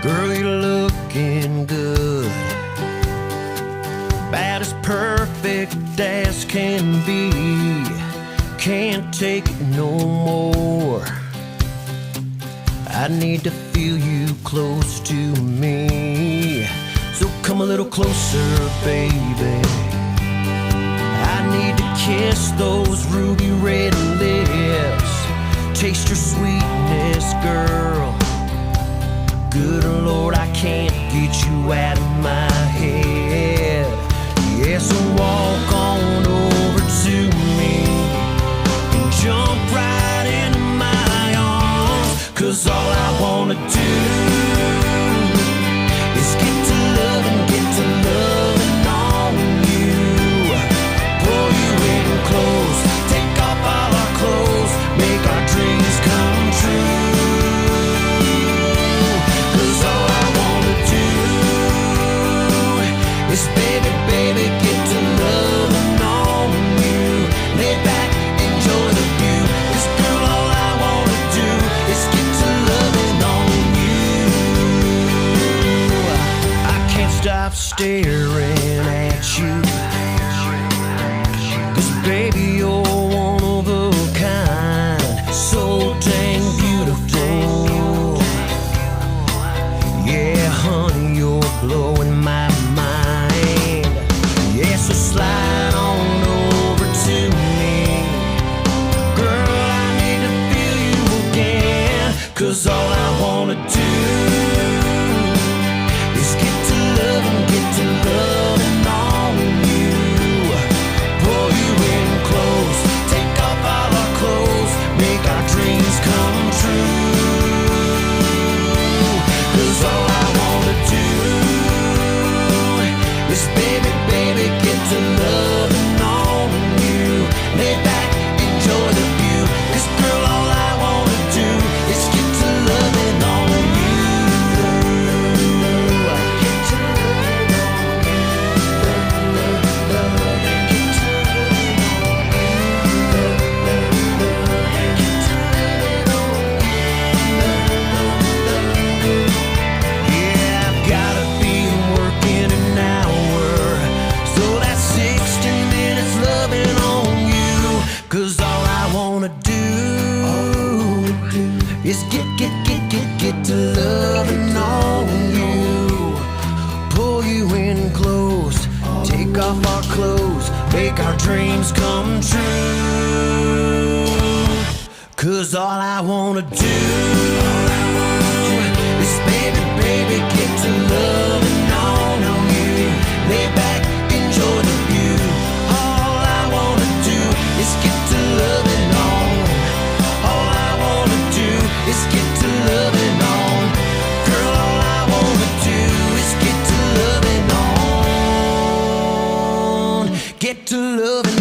Girl, you're looking good, about as perfect as can be. Can't take it no more. I need to feel you close to me. So come a little closer, baby. I need to kiss those ruby red lips, taste your sweetness, girl. Good Lord, I can't get you out of my head. Yeah, so walk on over to me and jump right into my arms, 'cause all I wanna do is get to loving on you. Pull you in close, take off all our clothes, make our dreams come true. Baby, baby, get to loving on you. Lay back, enjoy the view, 'cause girl, all I wanna do is get to loving on you. I can't stop staring at you, 'cause baby, you're one of a kind, so dang beautiful. Yeah, honey, you're blowing my mind. Yeah, so slide on over to me. Girl, I need to feel you again, 'cause all I wanna do is get to loving on you. Pull you in close, take off all our clothes, make our dreams come true. 'Cause all I wanna do is baby, baby, get to loving on you. Lay back, enjoy the view, 'cause girl, all I wanna do is get to loving on you. Get to loving on you. Get to loving on you. Yeah, I've gotta be working an hour, so that's 60 minutes loving on you. 'Cause all I wanna do is get to loving on you. Pull you in close, take off our clothes, make our dreams come true. 'Cause all I wanna do is baby, baby, get to loving on you. Lay back, enjoy the view. All I wanna do is get to loving on. All I wanna do is get to loving on. Girl, all I wanna do is get to loving on. Get to loving